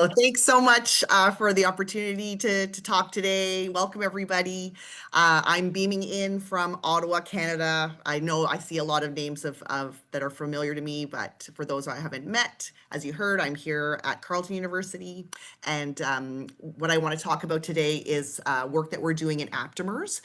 So thanks so much for the opportunity to talk today. Welcome, everybody. I'm beaming in from Ottawa, Canada. I know I see a lot of names of that are familiar to me, but for those I haven't met, as you heard, I'm here at Carleton University. And what I want to talk about today is work that we're doing in aptamers.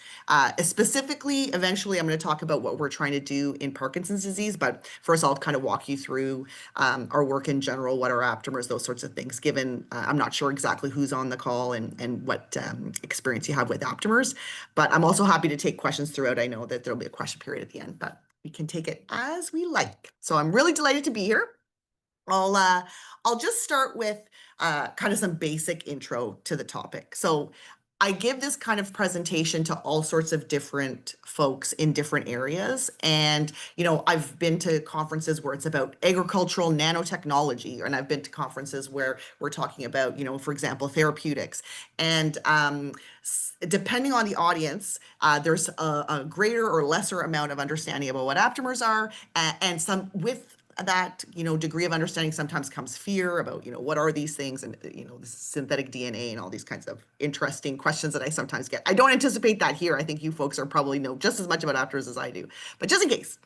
Specifically, eventually, I'm going to talk about what we're trying to do in Parkinson's disease. But first, I'll kind of walk you through our work in general, what are aptamers, those sorts of things, given I'm not sure exactly who's on the call and what experience you have with aptamers. But I'm also happy to take questions throughout. I know that there'll be a question period at the end, but we can take it as we like. So I'm really delighted to be here. I'll just start with kind of some basic intro to the topic. So I give this kind of presentation to all sorts of different folks in different areas. And, I've been to conferences where it's about agricultural nanotechnology, and I've been to conferences where we're talking about, for example, therapeutics. And depending on the audience, there's a greater or lesser amount of understanding about what aptamers are, and some with that degree of understanding sometimes comes fear about what are these things, and this synthetic DNA and all these kinds of interesting questions that I sometimes get. I don't anticipate that here. I think you folks are probably know just as much about aptamers as I do, but just in case.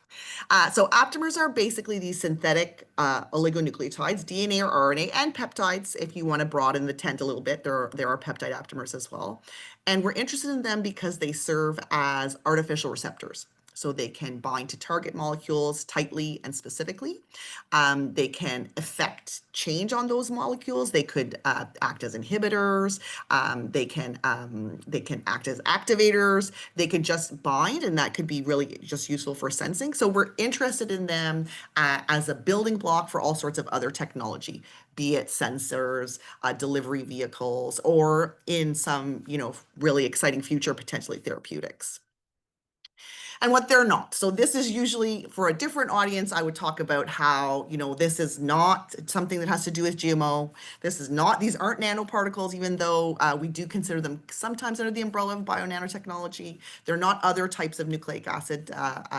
So aptamers are basically these synthetic oligonucleotides, DNA or RNA, and peptides. If you want to broaden the tent a little bit, there are peptide aptamers as well, and we're interested in them because they serve as artificial receptors. So they can bind to target molecules tightly and specifically. They can affect change on those molecules. They could act as inhibitors. They can act as activators. They could just bind, and that could be really just useful for sensing. So we're interested in them as a building block for all sorts of other technology, be it sensors, delivery vehicles, or in some really exciting future, potentially therapeutics. And what they're not. So this is usually for a different audience. I would talk about how, this is not something that has to do with GMO. These aren't nanoparticles, even though we do consider them sometimes under the umbrella of bio-nanotechnology. They're not other types of nucleic acid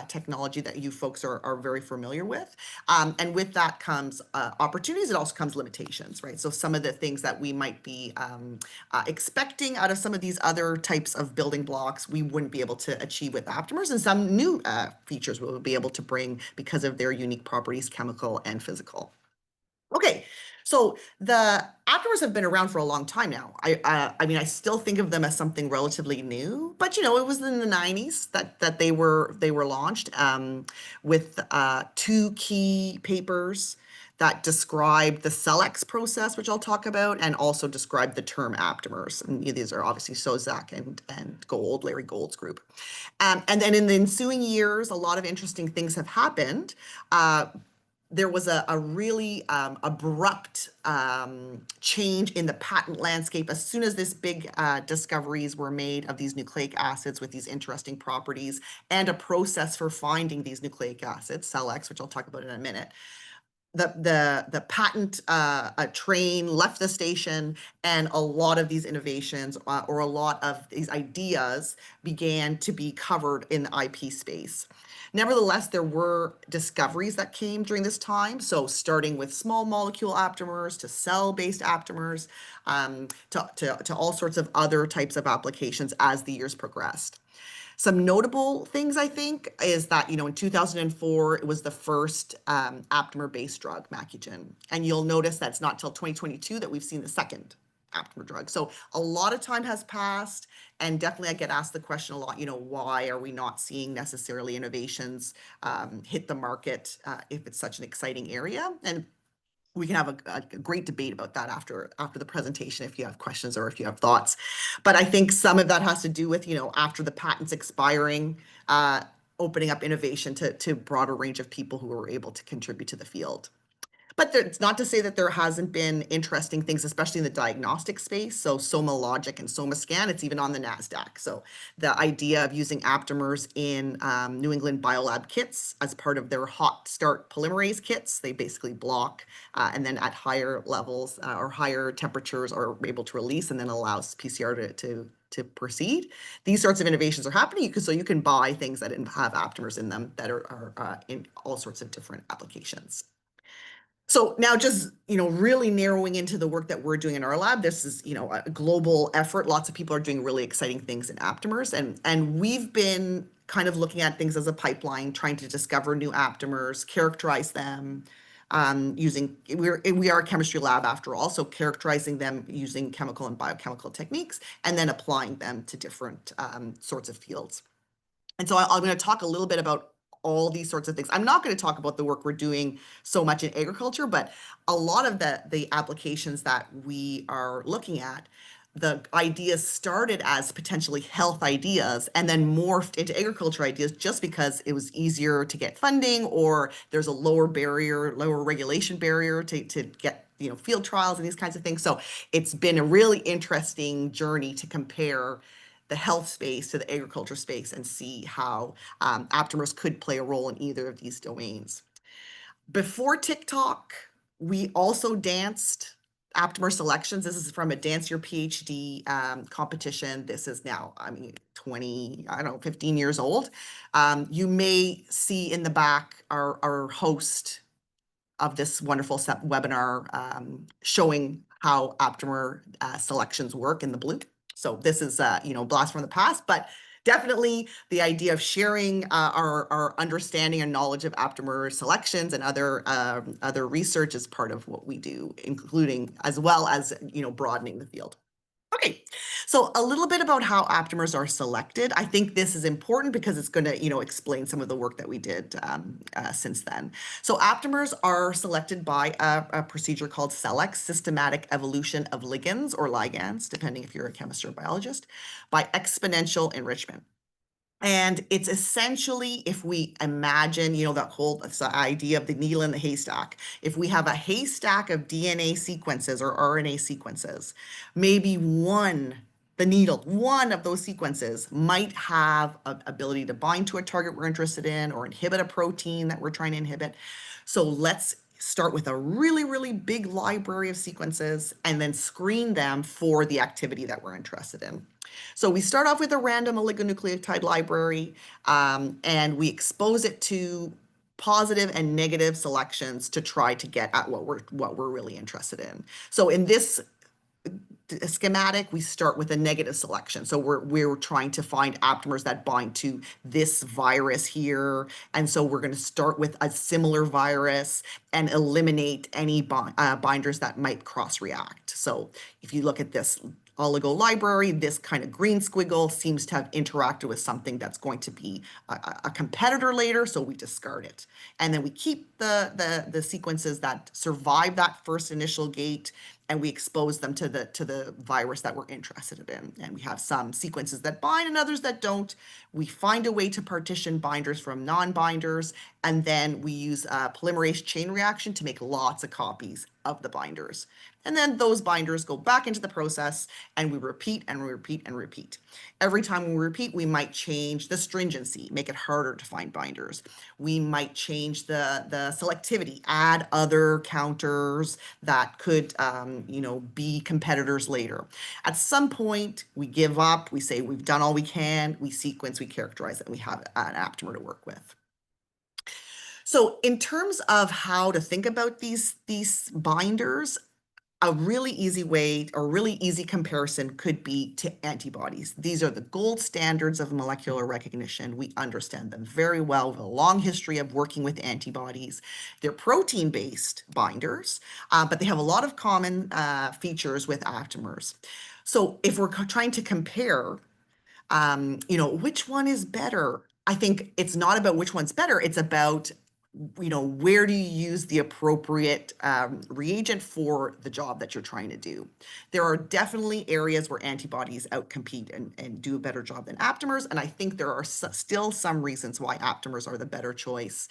technology that you folks are very familiar with. And with that comes opportunities. It also comes limitations, right? So some of the things that we might be expecting out of some of these other types of building blocks, we wouldn't be able to achieve with aptamers, and some new features we'll be able to bring because of their unique properties, chemical and physical. Okay, so the aptamers have been around for a long time now. I mean, I still think of them as something relatively new, but it was in the 90s that they were launched with two key papers that describe the CellX process, which I'll talk about, and also describe the term aptamers. And these are obviously Sozak and Gold, Larry Gold's group. And then in the ensuing years, a lot of interesting things have happened. There was a really abrupt change in the patent landscape as soon as this big discoveries were made of these nucleic acids with these interesting properties and a process for finding these nucleic acids, CellX, which I'll talk about in a minute. The patent train left the station, and a lot of these innovations or a lot of these ideas began to be covered in the IP space. Nevertheless, there were discoveries that came during this time. So starting with small molecule aptamers to cell-based aptamers to all sorts of other types of applications as the years progressed. Some notable things, I think, is that, in 2004, it was the first aptamer-based drug, Macugen. And you'll notice that it's not till 2022 that we've seen the second aptamer drug. So a lot of time has passed, and definitely I get asked the question a lot, why are we not seeing necessarily innovations hit the market if it's such an exciting area? And we can have a great debate about that after the presentation if you have questions or if you have thoughts. But I think some of that has to do with, after the patents expiring, opening up innovation to a broader range of people who were able to contribute to the field. But it's not to say that there hasn't been interesting things, especially in the diagnostic space. So SomaLogic and SomaScan, it's even on the NASDAQ. So the idea of using aptamers in New England Biolab kits as part of their hot start polymerase kits, they basically block and then at higher levels or higher temperatures are able to release and then allows PCR to proceed. These sorts of innovations are happening. So you can buy things that have aptamers in them that are in all sorts of different applications. So now just, really narrowing into the work that we're doing in our lab, this is, a global effort. Lots of people are doing really exciting things in aptamers, and we've been kind of looking at things as a pipeline, trying to discover new aptamers, characterize them, using, we are a chemistry lab after all, so characterizing them using chemical and biochemical techniques, and then applying them to different sorts of fields. And so I'm going to talk a little bit about all these sorts of things. I'm not going to talk about the work we're doing so much in agriculture, but a lot of the applications that we are looking at, the ideas started as potentially health ideas and then morphed into agriculture ideas just because it was easier to get funding, or there's a lower regulation barrier to get, field trials and these kinds of things. So it's been a really interesting journey to compare the health space to the agriculture space and see how aptamers could play a role in either of these domains. Before TikTok, we also danced aptamer selections. This is from a Dance Your PhD competition. This is now, 15 years old. You may see in the back our host of this wonderful webinar showing how aptamer selections work in the blue. So this is, blast from the past, but definitely the idea of sharing our understanding and knowledge of aptamer selections and other research is part of what we do, including as well as, broadening the field. Okay, so a little bit about how aptamers are selected. I think this is important because it's going to, explain some of the work that we did since then. So aptamers are selected by a procedure called SELECT, systematic evolution of ligands or ligands, depending if you're a chemist or a biologist, by exponential enrichment. And it's essentially, if we imagine, that whole idea of the needle in the haystack, if we have a haystack of DNA sequences or RNA sequences, maybe one of those sequences might have an ability to bind to a target we're interested in or inhibit a protein that we're trying to inhibit. So let's start with a really, really big library of sequences and then screen them for the activity that we're interested in. So we start off with a random oligonucleotide library, and we expose it to positive and negative selections to try to get at what we're really interested in. So in this schematic, we start with a negative selection. So we're trying to find aptamers that bind to this virus here. And so we're going to start with a similar virus and eliminate any binders that might cross-react. So if you look at this oligo library, this kind of green squiggle seems to have interacted with something that's going to be a competitor later, so we discard it. And then we keep the sequences that survive that first initial gate, and we expose them to the virus that we're interested in. And we have some sequences that bind and others that don't. We find a way to partition binders from non-binders, and then we use a polymerase chain reaction to make lots of copies of the binders. And then those binders go back into the process, and we repeat and repeat and repeat. Every time we repeat, we might change the stringency, make it harder to find binders. We might change the selectivity, add other counters that could, be competitors later. At some point, we give up, we say we've done all we can, we sequence, we characterize it, and we have an aptamer to work with. So in terms of how to think about these binders, a really easy way or really easy comparison could be to antibodies. These are the gold standards of molecular recognition. We understand them very well. We have a long history of working with antibodies. They're protein-based binders, but they have a lot of common features with aptamers. So if we're trying to compare, which one is better? I think it's not about which one's better. It's about where do you use the appropriate reagent for the job that you're trying to do? There are definitely areas where antibodies outcompete and do a better job than aptamers, and I think there are still some reasons why aptamers are the better choice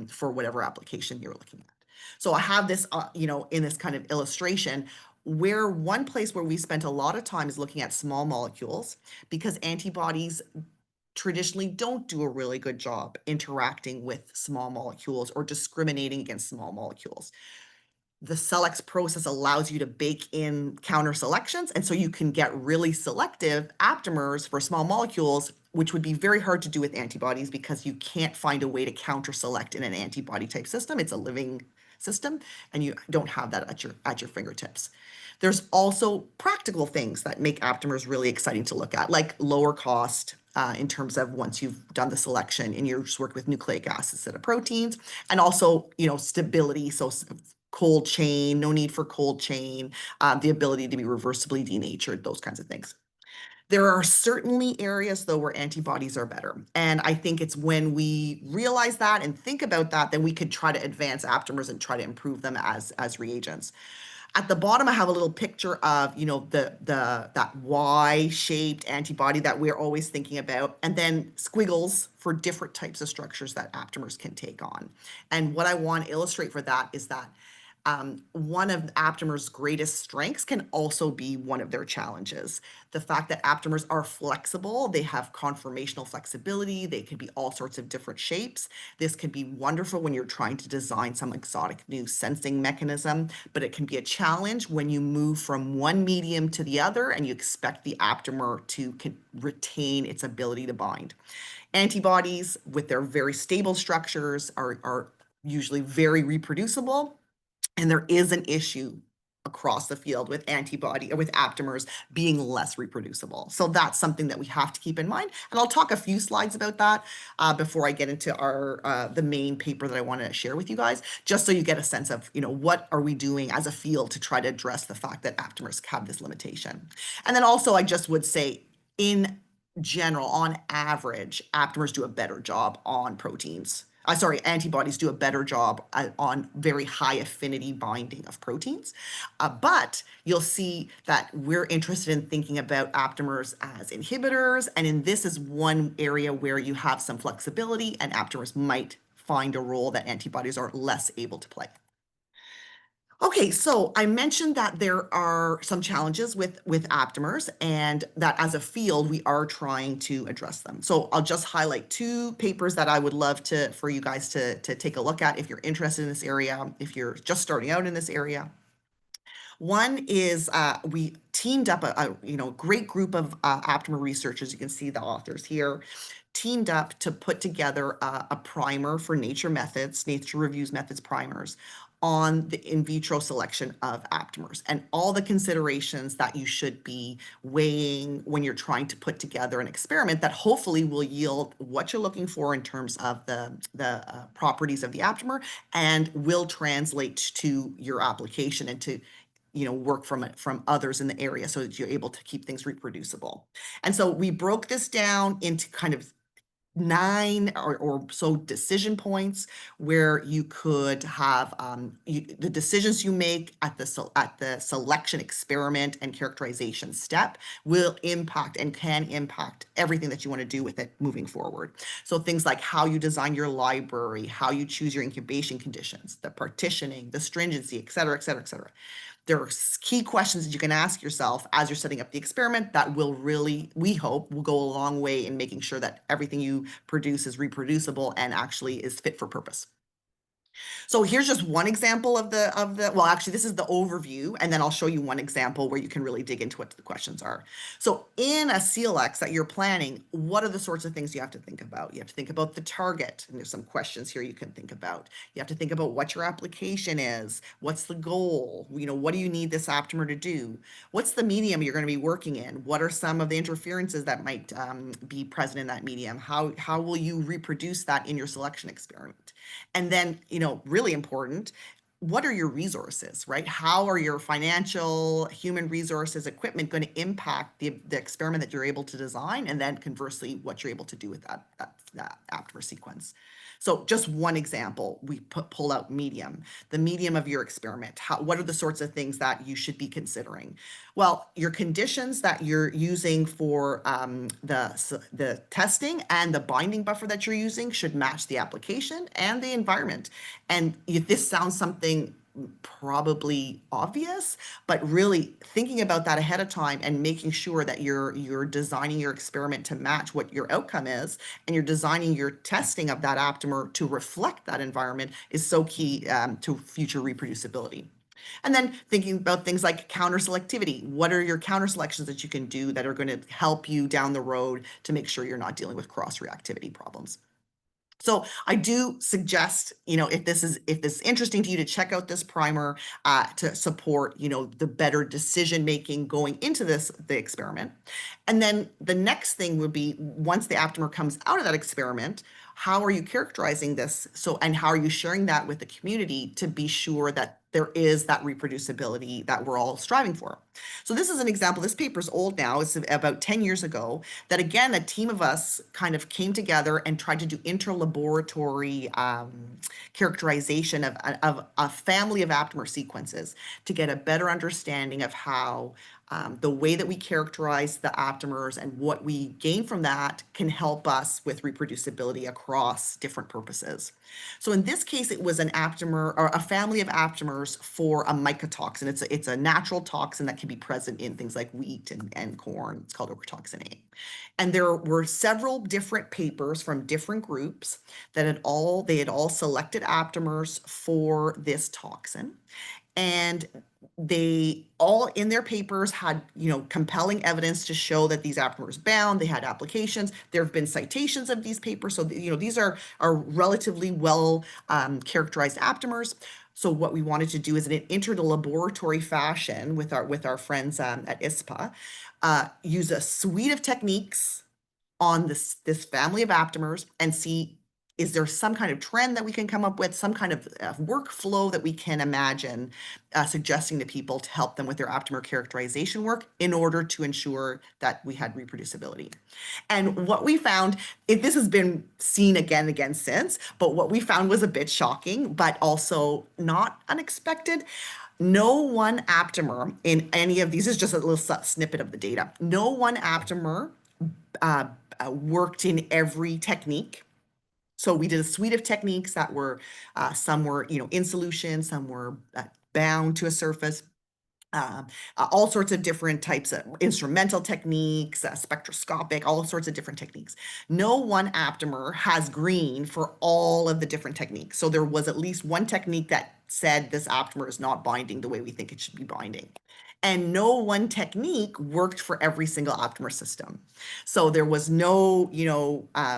for whatever application you're looking at. So I have this, in this kind of illustration, where one place where we spent a lot of time is looking at small molecules, because antibodies traditionally don't do a really good job interacting with small molecules or discriminating against small molecules. The SELECT process allows you to bake in counter selections, and so you can get really selective aptamers for small molecules, which would be very hard to do with antibodies because you can't find a way to counter select in an antibody type system. It's a living system, and you don't have that at your fingertips. There's also practical things that make aptamers really exciting to look at, like lower cost in terms of once you've done the selection and you're just working with nucleic acids instead of proteins, and also, stability. So cold chain, no need for cold chain, the ability to be reversibly denatured, those kinds of things. There are certainly areas, though, where antibodies are better. And I think it's when we realize that and think about that, then we could try to advance aptamers and try to improve them as reagents. At the bottom, I have a little picture of, that Y-shaped antibody that we're always thinking about, and then squiggles for different types of structures that aptamers can take on. And what I want to illustrate for that is that one of aptamers' greatest strengths can also be one of their challenges. The fact that aptamers are flexible, they have conformational flexibility, they can be all sorts of different shapes. This can be wonderful when you're trying to design some exotic new sensing mechanism, but it can be a challenge when you move from one medium to the other and you expect the aptamer to retain its ability to bind. Antibodies, with their very stable structures, are usually very reproducible. And there is an issue across the field with aptamers being less reproducible. So that's something that we have to keep in mind. And I'll talk a few slides about that before I get into the main paper that I want to share with you guys, just so you get a sense of, what are we doing as a field to try to address the fact that aptamers have this limitation. And then also, I just would say, in general, on average, aptamers do a better job on proteins. Antibodies do a better job on very high affinity binding of proteins. But you'll see that we're interested in thinking about aptamers as inhibitors. And this is one area where you have some flexibility and aptamers might find a role that antibodies are less able to play. Okay, so I mentioned that there are some challenges with aptamers and that as a field, we are trying to address them. So I'll just highlight two papers that I would love for you guys to take a look at if you're interested in this area, if you're just starting out in this area. One is we teamed up a great group of aptamer researchers. You can see the authors here, teamed up to put together a primer for Nature Reviews Methods primers on the in vitro selection of aptamers and all the considerations that you should be weighing when you're trying to put together an experiment that hopefully will yield what you're looking for in terms of the properties of the aptamer and will translate to your application and to work from others in the area so that you're able to keep things reproducible. And so we broke this down into kind of 9 or so decision points where you could have the decisions you make at the selection experiment and characterization step will impact and can impact everything that you want to do with it moving forward. So things like how you design your library, how you choose your incubation conditions, the partitioning, the stringency, et cetera, et cetera, et cetera. There are key questions that you can ask yourself as you're setting up the experiment that will really, we hope, will go a long way in making sure that everything you produce is reproducible and actually is fit for purpose. So here's just one example of well, actually, this is the overview, and then I'll show you one example where you can really dig into what the questions are. So in a CLX that you're planning, what are the sorts of things you have to think about? You have to think about the target, and there's some questions here you can think about. You have to think about what your application is. What's the goal? What do you need this aptamer to do? What's the medium you're going to be working in? What are some of the interferences that might be present in that medium? How will you reproduce that in your selection experiment? And then, really important, what are your resources, right? How are your financial, human resources, equipment going to impact the experiment that you're able to design? And then conversely, what you're able to do with that aptamer sequence. So just one example, we pull out medium, the medium of your experiment. What are the sorts of things that you should be considering? Well, your conditions that you're using for the testing and the binding buffer that you're using should match the application and the environment. And if this sounds something probably obvious, but really thinking about that ahead of time and making sure that you're designing your experiment to match what your outcome is, and you're designing your testing of that aptamer to reflect that environment is so key to future reproducibility. And then thinking about things like counter selectivity. What are your counter selections that you can do that are going to help you down the road to make sure you're not dealing with cross reactivity problems? So I do suggest, if this is interesting to you, to check out this primer to support, the better decision making going into the experiment. And then the next thing would be, once the aptamer comes out of that experiment, how are you characterizing this? And how are you sharing that with the community to be sure that there is that reproducibility that we're all striving for? So this is an example. This paper's old now. It's about 10 years ago, that again, a team of us kind of came together and tried to do interlaboratory characterization of a family of aptamer sequences to get a better understanding of how the way that we characterize the aptamers and what we gain from that can help us with reproducibility across different purposes. So in this case, it was an aptamer, or a family of aptamers for a mycotoxin. It's a natural toxin that can be present in things like wheat and corn. It's called ochratoxin A. And there were several different papers from different groups that they had all selected aptamers for this toxin. And they all in their papers had, compelling evidence to show that these aptamers bound. They had applications. There have been citations of these papers. So, these are relatively well characterized aptamers. So what we wanted to do is, in an interlaboratory fashion with our friends at ISPA, use a suite of techniques on this family of aptamers and see, is there some kind of trend that we can come up with, some kind of workflow that we can imagine suggesting to people to help them with their aptamer characterization work in order to ensure that we had reproducibility. And what we found, this has been seen again and again since, but what we found was a bit shocking, but also not unexpected. No one aptamer in any of these, is just a little snippet of the data. No one aptamer worked in every technique. So we did a suite of techniques that were, some were, in solution, some were bound to a surface. All sorts of different types of instrumental techniques, spectroscopic, all sorts of different techniques. No one aptamer has green for all of the different techniques. So there was at least one technique that said this aptamer is not binding the way we think it should be binding. And no one technique worked for every single aptamer system. So there was no,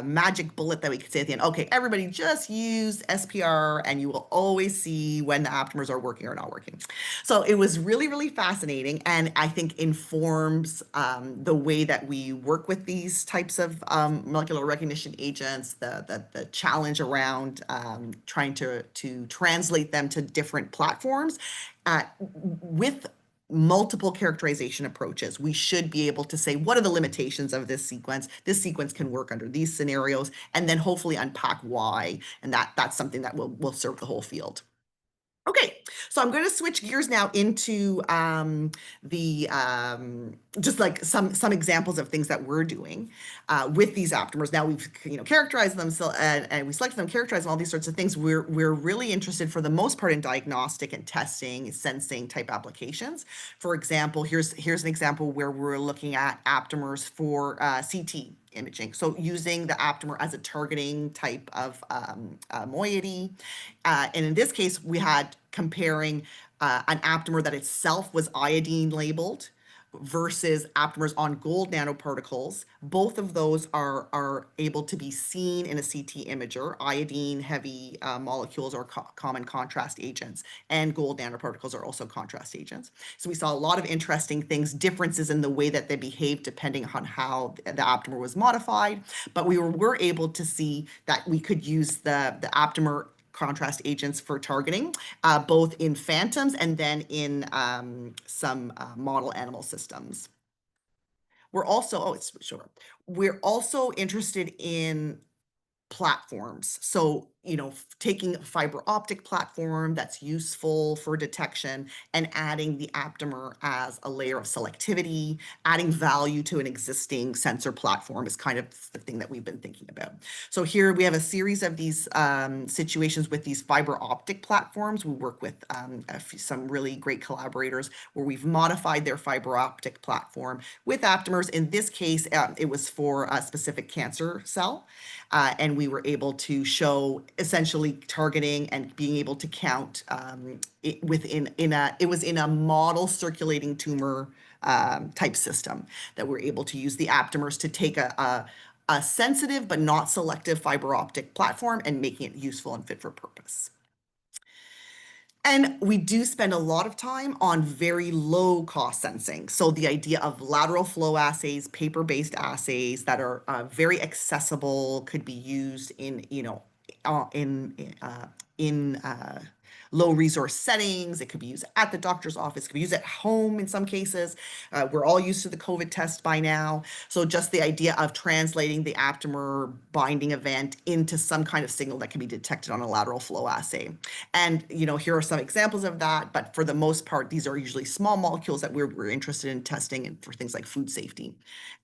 magic bullet that we could say at the end, okay, everybody just use SPR and you will always see when the aptamers are working or not working. So it was really, really fascinating, and I think informs the way that we work with these types of molecular recognition agents, the challenge around trying to translate them to different platforms with multiple characterization approaches. We should be able to say, what are the limitations of this sequence? This sequence can work under these scenarios, and then hopefully unpack why. And that's something that will serve the whole field. Okay, so I'm going to switch gears now into just like some examples of things that we're doing with these aptamers. Now we've characterized them, so and we selected them, characterized them, all these sorts of things. We're really interested for the most part in diagnostic and testing, sensing type applications. For example, here's an example where we're looking at aptamers for CT imaging. So using the aptamer as a targeting type of moiety. And in this case, we had comparing an aptamer that itself was iodine labeled versus aptamers on gold nanoparticles. Both of those are able to be seen in a CT imager. Iodine heavy molecules are common contrast agents, and gold nanoparticles are also contrast agents. So we saw a lot of interesting things, differences in the way that they behave depending on how the aptamer was modified. But we were able to see that we could use the aptamer contrast agents for targeting, both in phantoms and then in some model animal systems. We're also, we're also interested in platforms. So, taking a fiber optic platform that's useful for detection and adding the aptamer as a layer of selectivity, adding value to an existing sensor platform is kind of the thing that we've been thinking about. So here we have a series of these situations with these fiber optic platforms. We work with some really great collaborators where we've modified their fiber optic platform with aptamers. In this case, it was for a specific cancer cell. And we were able to show essentially targeting and being able to count it was in a model circulating tumor type system that we're able to use the aptamers to take a a sensitive but not selective fiber optic platform and making it useful and fit for purpose. And we do spend a lot of time on very low cost sensing. So the idea of lateral flow assays, paper-based assays that are very accessible, could be used in, in low resource settings. It could be used at the doctor's office, it could be used at home in some cases. We're all used to the COVID test by now. So just the idea of translating the aptamer binding event into some kind of signal that can be detected on a lateral flow assay. And, here are some examples of that, but for the most part, these are usually small molecules that we're interested in testing and for things like food safety.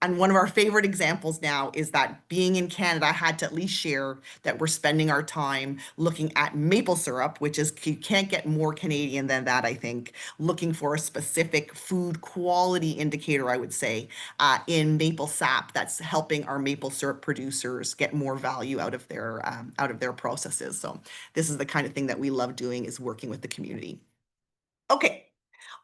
And one of our favorite examples now is that being in Canada, I had to at least share that we're spending our time looking at maple syrup, which is, you can't get more Canadian than that, I think, looking for a specific food quality indicator, I would say, in maple sap that's helping our maple syrup producers get more value out of their processes. So this is the kind of thing that we love doing, is working with the community. Okay,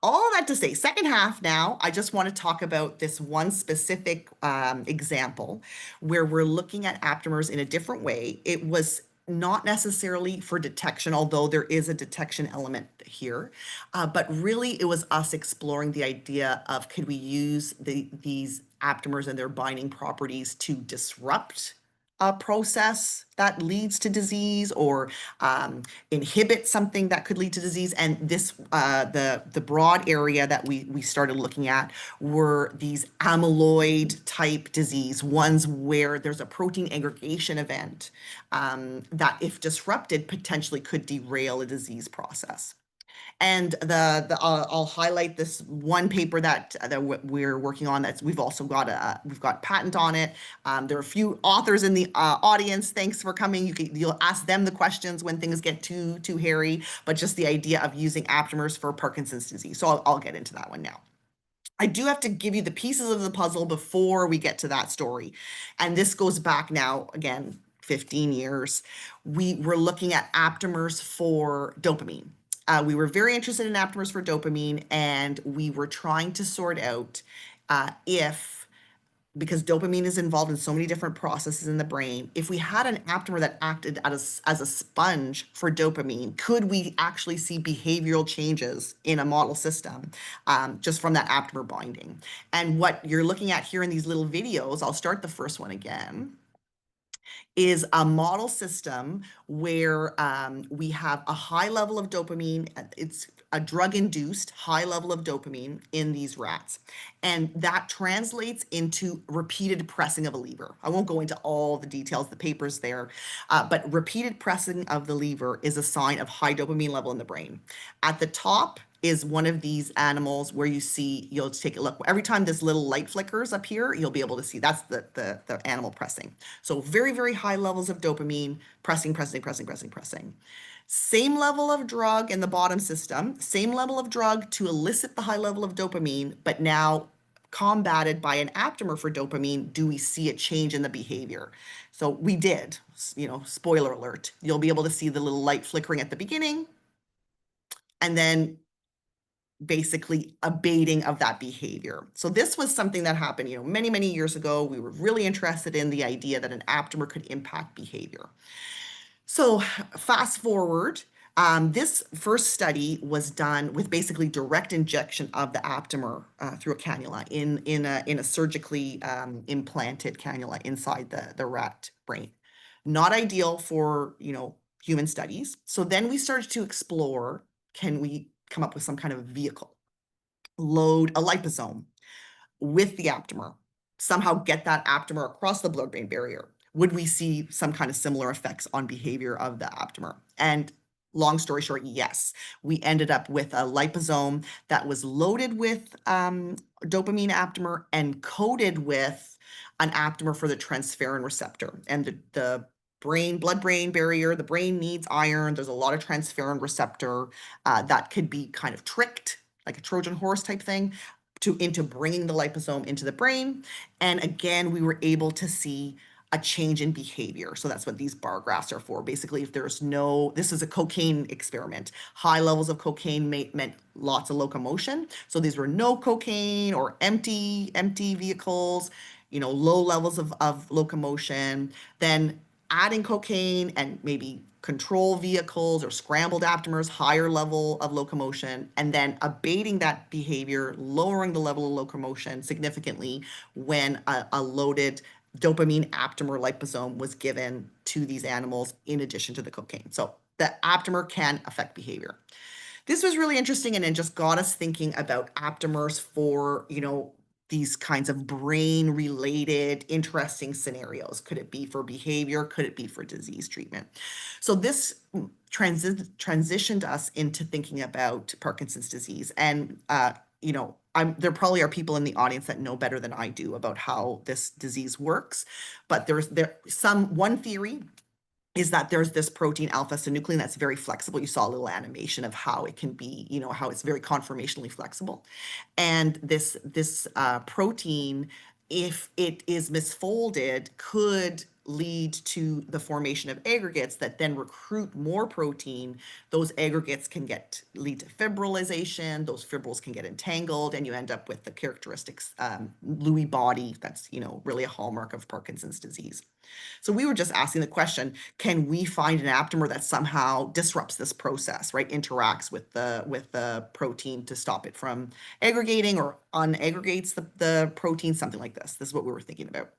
all that to say, second half now, I just want to talk about this one specific example where we're looking at aptamers in a different way. It was not necessarily for detection, although there is a detection element here, but really it was us exploring the idea of, could we use these aptamers and their binding properties to disrupt a process that leads to disease, or inhibit something that could lead to disease. And this, the broad area that we started looking at were these amyloid type disease, ones where there's a protein aggregation event that, if disrupted, potentially could derail a disease process. And I'll highlight this one paper that we're working on. We've got patent on it. There are a few authors in the audience. Thanks for coming. You'll ask them the questions when things get too hairy. But just the idea of using aptamers for Parkinson's disease. So I'll get into that one now. I do have to give you the pieces of the puzzle before we get to that story. And this goes back now, again, 15 years. We were looking at aptamers for dopamine. We were very interested in aptamers for dopamine, and we were trying to sort out because dopamine is involved in so many different processes in the brain, if we had an aptamer that acted as a sponge for dopamine, could we actually see behavioral changes in a model system just from that aptamer binding? And what you're looking at here in these little videos, I'll start the first one again, is a model system where we have a high level of dopamine. It's a drug-induced high level of dopamine in these rats. And that translates into repeated pressing of a lever. I won't go into all the details, the paper's there, but repeated pressing of the lever is a sign of high dopamine level in the brain. At the top is one of these animals where you'll take a look. Every time this little light flickers up here, you'll be able to see that's the animal pressing. So very, very high levels of dopamine, pressing. Same level of drug in the bottom system, same level of drug to elicit the high level of dopamine, but now combated by an aptamer for dopamine, do we see a change in the behavior? So we did, spoiler alert. You'll be able to see the little light flickering at the beginning, and then basically abating of that behavior. So this was something that happened, many, many years ago. We were really interested in the idea that an aptamer could impact behavior. So fast forward, this first study was done with basically direct injection of the aptamer through a cannula in a surgically implanted cannula inside the rat brain. Not ideal for, human studies. So then we started to explore, can we come up with some kind of vehicle, load a liposome with the aptamer, somehow get that aptamer across the blood-brain barrier? Would we see some kind of similar effects on behavior of the aptamer? And long story short, yes. We ended up with a liposome that was loaded with dopamine aptamer and coated with an aptamer for the transferrin receptor. And the blood-brain barrier, the brain needs iron. There's a lot of transferrin receptor that could be kind of tricked, like a Trojan horse type thing, into bringing the liposome into the brain. And again, we were able to see a change in behavior. So that's what these bar graphs are for. Basically, if there's this is a cocaine experiment. High levels of cocaine meant lots of locomotion. So these were no cocaine or empty vehicles. low levels of locomotion, then adding cocaine and maybe control vehicles or scrambled aptamers, higher level of locomotion, and then abating that behavior, lowering the level of locomotion significantly when a loaded dopamine aptamer liposome was given to these animals in addition to the cocaine. So the aptamer can affect behavior. This was really interesting, and it just got us thinking about aptamers for, these kinds of brain-related interesting scenarios. Could it be for behavior? Could it be for disease treatment? So this transitioned us into thinking about Parkinson's disease. And, there probably are people in the audience that know better than I do about how this disease works. But one theory is that there's this protein alpha-synuclein that's very flexible. You saw a little animation of how it can be, how it's very conformationally flexible. And this protein, if it is misfolded, could lead to the formation of aggregates that then recruit more protein. Those aggregates can lead to fibrillization. Those fibrils can get entangled, and you end up with the characteristics Lewy body. That's really a hallmark of Parkinson's disease. So we were just asking the question, can we find an aptamer that somehow disrupts this process, right? Interacts with the protein to stop it from aggregating or unaggregates the protein, something like this. This is what we were thinking about.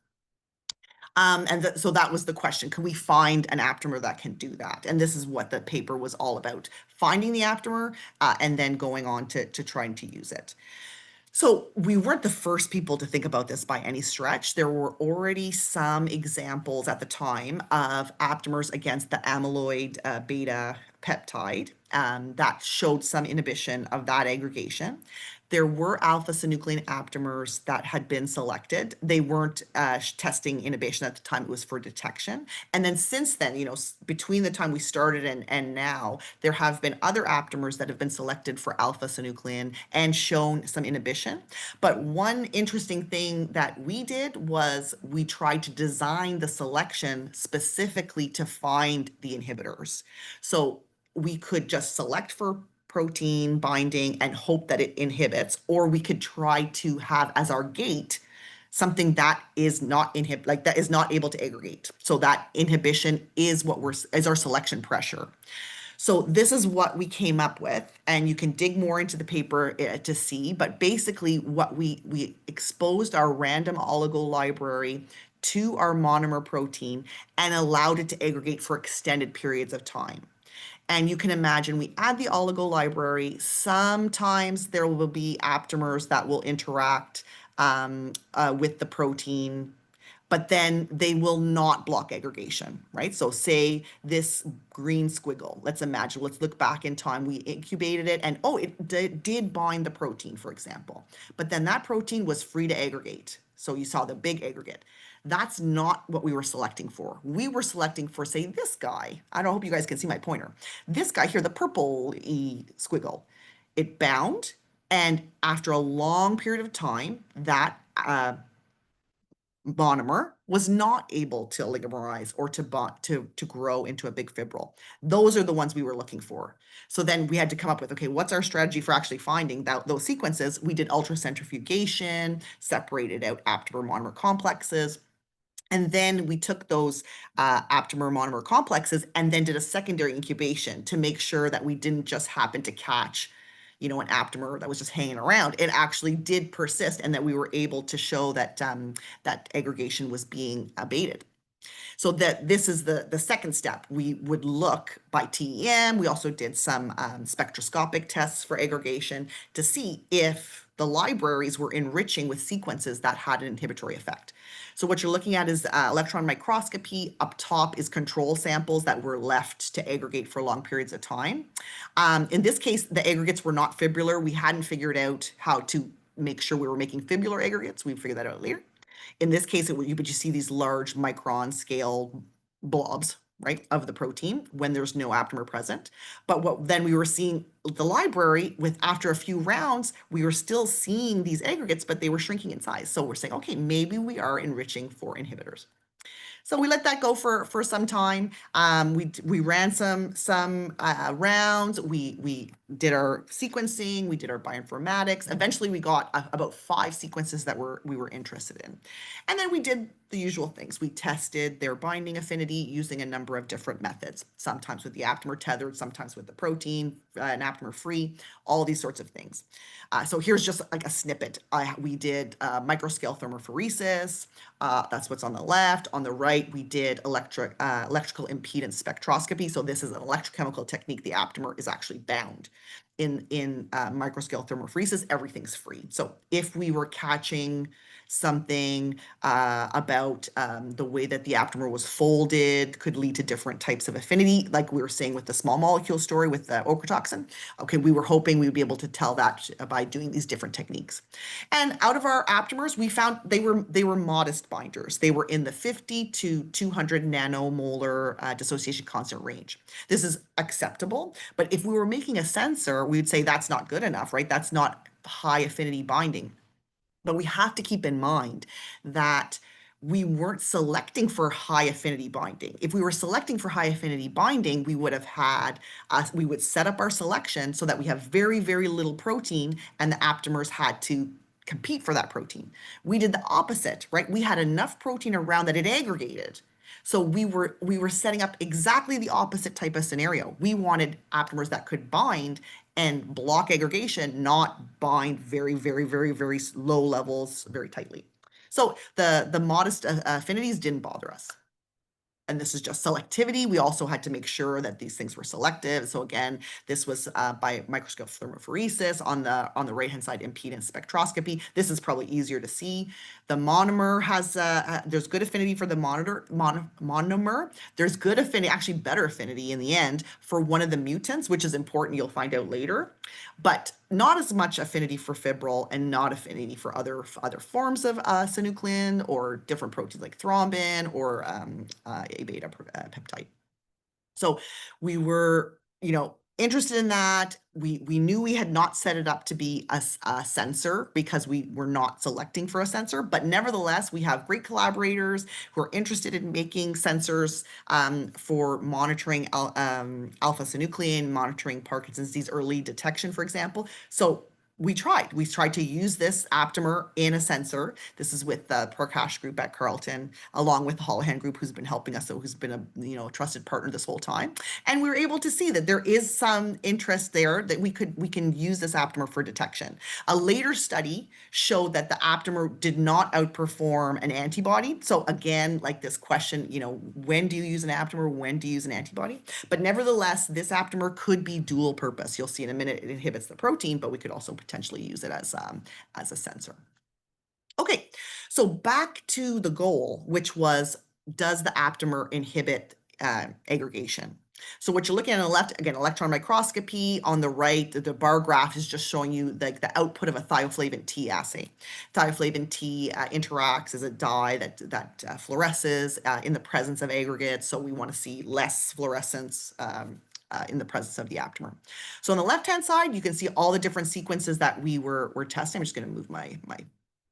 So that was the question. Can we find an aptamer that can do that? And this is what the paper was all about, finding the aptamer and then going on to trying to use it. So we weren't the first people to think about this by any stretch. There were already some examples at the time of aptamers against the amyloid beta peptide that showed some inhibition of that aggregation. There were alpha-synuclein aptamers that had been selected. They weren't testing inhibition at the time. It was for detection. And then since then, between the time we started and now, there have been other aptamers that have been selected for alpha-synuclein and shown some inhibition. But one interesting thing that we did was we tried to design the selection specifically to find the inhibitors. So we could just select for protein binding and hope that it inhibits, or we could try to have as our gate something that is not that is not able to aggregate. So that inhibition is is our selection pressure. So this is what we came up with, and you can dig more into the paper to see, but basically what we exposed our random oligo library to our monomer protein and allowed it to aggregate for extended periods of time. And you can imagine we add the oligo library. Sometimes there will be aptamers that will interact with the protein, but then they will not block aggregation, right? So say this green squiggle, let's look back in time. We incubated it and, it did bind the protein, for example. But then that protein was free to aggregate. So you saw the big aggregate. That's not what we were selecting for. We were selecting for, say, this guy. I don't hope you guys can see my pointer. This guy here, the purple squiggle. It bound, and after a long period of time, that monomer was not able to oligomerize or to grow into a big fibril. Those are the ones we were looking for. So then we had to come up with, okay, what's our strategy for actually finding those sequences? We did ultracentrifugation, separated out aptamer monomer complexes. And then we took those aptamer monomer complexes and then did a secondary incubation to make sure that we didn't just happen to catch, an aptamer that was just hanging around. It actually did persist, and that we were able to show that that aggregation was being abated. So that this is the second step. We would look by TEM. We also did some spectroscopic tests for aggregation to see if the libraries were enriching with sequences that had an inhibitory effect. So what you're looking at is electron microscopy. Up top is control samples that were left to aggregate for long periods of time. In this case, the aggregates were not fibrillar. We hadn't figured out how to make sure we were making fibrillar aggregates. We figured that out later. In this case, but you see these large micron scale blobs, right, of the protein when there's no aptamer present. But then we were seeing the library after a few rounds, we were still seeing these aggregates, but they were shrinking in size. So we're saying, okay, maybe we are enriching for inhibitors. So we let that go for some time. We ran some rounds. We did our sequencing. We did our bioinformatics. Eventually, we got about 5 sequences that we were interested in, and then we did the usual things. We tested their binding affinity using a number of different methods. Sometimes with the aptamer tethered, sometimes with the protein, an aptamer free, all these sorts of things. So here's just like a snippet. We did microscale thermophoresis. That's what's on the left. On the right, we did electrical impedance spectroscopy. So this is an electrochemical technique. The aptamer is actually bound. In microscale thermophoresis, everything's free. So if we were catching something about the way that the aptamer was folded, could lead to different types of affinity, like we were saying with the small molecule story with the ochratoxin. Okay, we were hoping we would be able to tell that by doing these different techniques. And out of our aptamers, we found they were modest binders. They were in the 50 to 200 nanomolar dissociation constant range. This is acceptable, but if we were making a sensor, we would say that's not good enough, right? That's not high affinity binding. But we have to keep in mind that we weren't selecting for high affinity binding. If we were selecting for high affinity binding, we would have had, we would set up our selection so that we have very, very little protein and the aptamers had to compete for that protein. We did the opposite, right? We had enough protein around that it aggregated. So we were setting up exactly the opposite type of scenario. We wanted aptamers that could bind and block aggregation, not bind very, very, very, very low levels very tightly. So the modest affinities didn't bother us. And this is just selectivity. We also had to make sure that these things were selective. So again, this was by microscope thermophoresis on the right-hand side, impedance spectroscopy. This is probably easier to see. The monomer has, there's good affinity for the monomer. There's good affinity, actually better affinity in the end for one of the mutants, which is important, you'll find out later. But not as much affinity for fibril and not affinity for other forms of synuclein or different proteins like thrombin or A beta peptide. So we were, interested in that. We knew we had not set it up to be a sensor because we were not selecting for a sensor, but nevertheless, we have great collaborators who are interested in making sensors for monitoring alpha-synuclein, monitoring Parkinson's disease early detection, for example. So we tried to use this aptamer in a sensor. This is with the Prakash group at Carleton, along with the Holohan group, who's been helping us, so who's been a trusted partner this whole time. And we were able to see that there is some interest there that we can use this aptamer for detection. A later study showed that the aptamer did not outperform an antibody. So again, like this question, when do you use an aptamer? When do you use an antibody? But nevertheless, this aptamer could be dual purpose. You'll see in a minute it inhibits the protein, but we could also potentially use it as a sensor. Okay, so back to the goal, which was, does the aptamer inhibit aggregation? So what you're looking at on the left, again, electron microscopy. On the right, the bar graph is just showing you the output of a thioflavin T assay. Thioflavin T interacts as a dye that fluoresces in the presence of aggregates. So we want to see less fluorescence in the presence of the aptamer. So on the left-hand side, you can see all the different sequences that we were testing. I'm just going to move my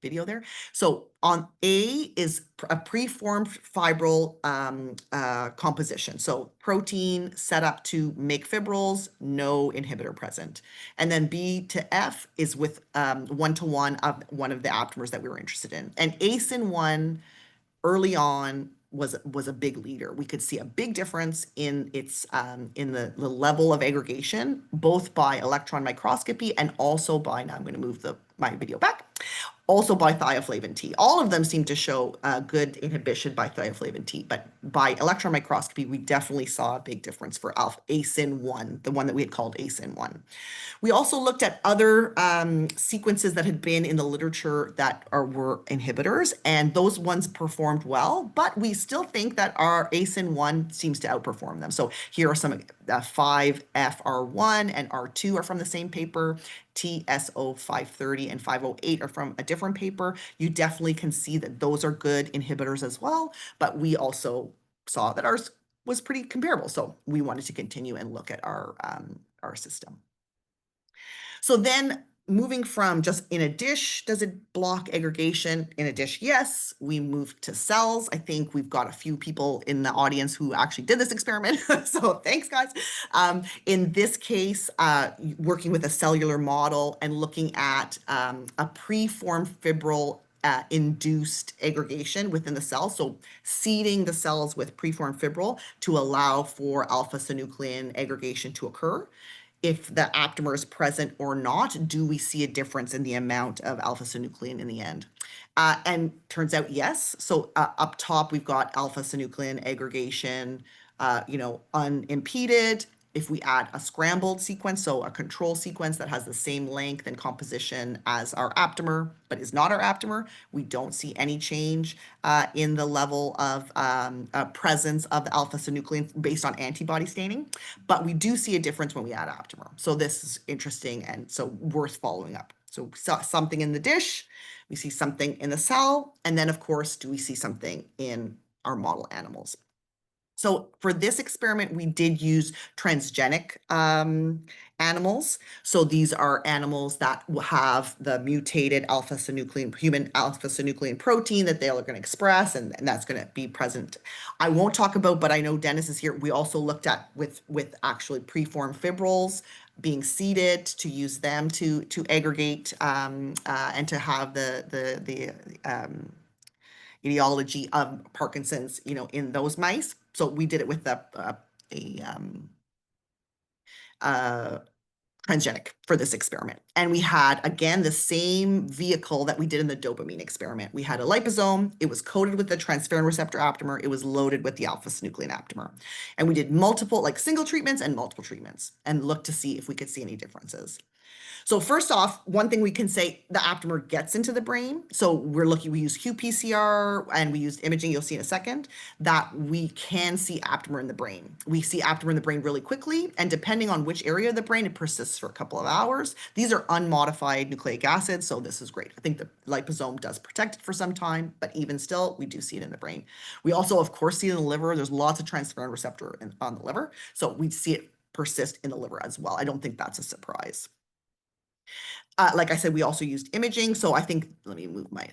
video there. So on A is a preformed fibril composition. So protein set up to make fibrils, no inhibitor present. And then B to F is with one-to-one of one of the aptamers that we were interested in. And ASIN1 early on was a big leader. We could see a big difference in its in the level of aggregation, both by electron microscopy and also by, now I'm going to move my video back, also by thioflavin T. All of them seem to show good inhibition by thioflavin T, but by electron microscopy, we definitely saw a big difference for ASIN1, the one that we had called ASIN1. We also looked at other sequences that had been in the literature that were inhibitors, and those ones performed well, but we still think that our ASIN1 seems to outperform them. So here are some 5FR1 and R2 are from the same paper. TSO 530 and 508 are from a different paper. You definitely can see that those are good inhibitors as well, but we also saw that ours was pretty comparable. So we wanted to continue and look at our system. So then moving from just in a dish, does it block aggregation? In a dish, yes. We moved to cells. I think we've got a few people in the audience who actually did this experiment. So thanks, guys. In this case, working with a cellular model and looking at a preformed fibril induced aggregation within the cell. So seeding the cells with preformed fibril to allow for alpha-synuclein aggregation to occur. If the aptamer is present or not, do we see a difference in the amount of alpha-synuclein in the end? And turns out yes. So up top, we've got alpha-synuclein aggregation, unimpeded. If we add a scrambled sequence, so a control sequence that has the same length and composition as our aptamer, but is not our aptamer, we don't see any change in the level of presence of the alpha-synuclein based on antibody staining. But we do see a difference when we add aptamer. So this is interesting and so worth following up. So we saw something in the dish, we see something in the cell, and then of course, do we see something in our model animals? So for this experiment, we did use transgenic animals. So these are animals that will have the mutated alpha-synuclein, human alpha-synuclein protein that they are going to express, and that's going to be present. I won't talk about, but I know Dennis is here. We also looked at with actually preformed fibrils being seeded to use them to aggregate and to have the etiology of Parkinson's, in those mice. So we did it with a transgenic for this experiment. And we had, again, the same vehicle that we did in the dopamine experiment. We had a liposome. It was coated with the transferrin receptor aptamer. It was loaded with the alpha-synuclein aptamer. And we did multiple, like single treatments and multiple treatments, and looked to see if we could see any differences. So first off, one thing we can say, the aptamer gets into the brain. So we use qPCR and we used imaging, you'll see in a second, that we can see aptamer in the brain. We see aptamer in the brain really quickly, and depending on which area of the brain, it persists for a couple of hours. These are unmodified nucleic acids, so this is great. I think the liposome does protect it for some time, but even still, we do see it in the brain. We also, of course, see it in the liver. There's lots of transferrin receptor on the liver, so we see it persist in the liver as well. I don't think that's a surprise. Like I said, we also used imaging. So I think, let me move my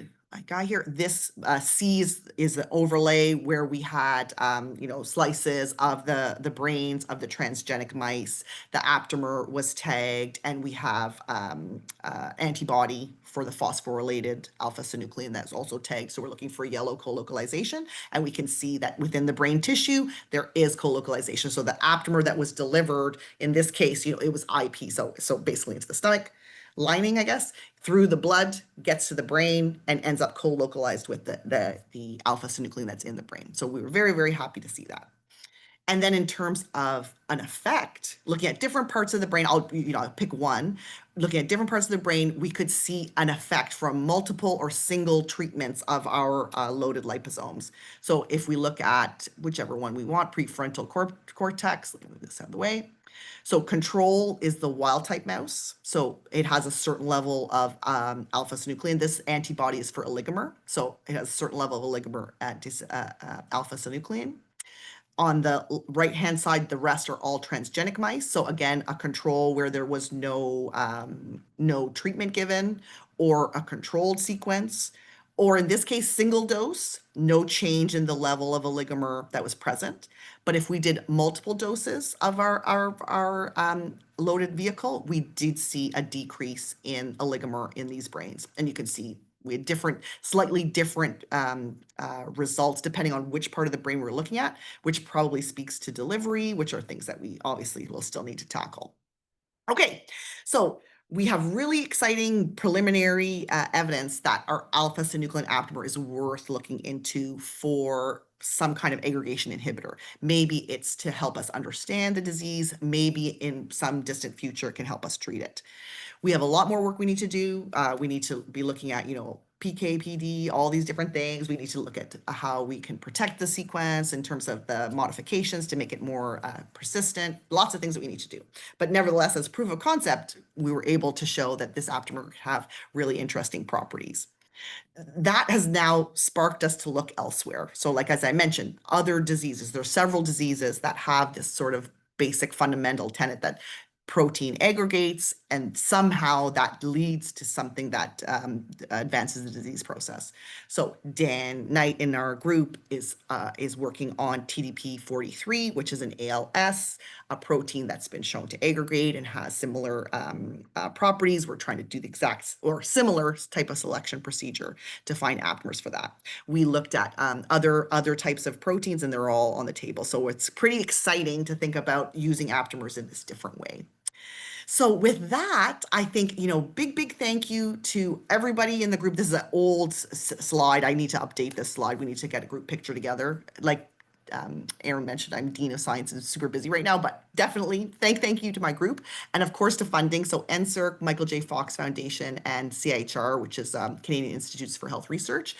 guy here. This C is the overlay where we had, slices of the brains of the transgenic mice. The aptamer was tagged, and we have antibody for the phosphorylated alpha-synuclein that's also tagged. So we're looking for yellow colocalization, and we can see that within the brain tissue, there is colocalization. So the aptamer that was delivered, in this case, it was IP. So basically into the stomach lining, I guess, through the blood, gets to the brain, and ends up co-localized with the alpha-synuclein that's in the brain. So we were very, very happy to see that. And then in terms of an effect, looking at different parts of the brain, I'll pick one. Looking at different parts of the brain, we could see an effect from multiple or single treatments of our loaded liposomes. So if we look at whichever one we want, prefrontal cortex, let me move this out of the way. So control is the wild type mouse. So it has a certain level of alpha-synuclein. This antibody is for oligomer. So it has a certain level of oligomer at alpha-synuclein. On the right-hand side, the rest are all transgenic mice. So again, a control where there was no treatment given, or a controlled sequence, or in this case, single dose, no change in the level of oligomer that was present. But if we did multiple doses of our loaded vehicle, we did see a decrease in oligomer in these brains. And you can see we had slightly different results depending on which part of the brain we're looking at, which probably speaks to delivery, which are things that we obviously will still need to tackle. Okay, so we have really exciting preliminary evidence that our alpha-synuclein aptamer is worth looking into for some kind of aggregation inhibitor. Maybe it's to help us understand the disease. Maybe in some distant future, it can help us treat it. We have a lot more work we need to do. We need to be looking at, PK, PD, all these different things. We need to look at how we can protect the sequence in terms of the modifications to make it more persistent. Lots of things that we need to do. But nevertheless, as proof of concept, we were able to show that this aptamer could have really interesting properties. That has now sparked us to look elsewhere. So like, as I mentioned, other diseases, there are several diseases that have this sort of basic fundamental tenet that protein aggregates, and somehow that leads to something that advances the disease process. So Dan Knight in our group is working on TDP-43, which is an ALS, a protein that's been shown to aggregate and has similar properties. We're trying to do the exact or similar type of selection procedure to find aptamers for that. We looked at other types of proteins, and they're all on the table. So it's pretty exciting to think about using aptamers in this different way. So with that, I think, big thank you to everybody in the group. This is an old slide. I need to update this slide. We need to get a group picture together. Like Aaron mentioned, I'm Dean of Science and super busy right now, but definitely thank you to my group. And of course to funding. So NSERC, Michael J. Fox Foundation, and CIHR, which is Canadian Institutes for Health Research,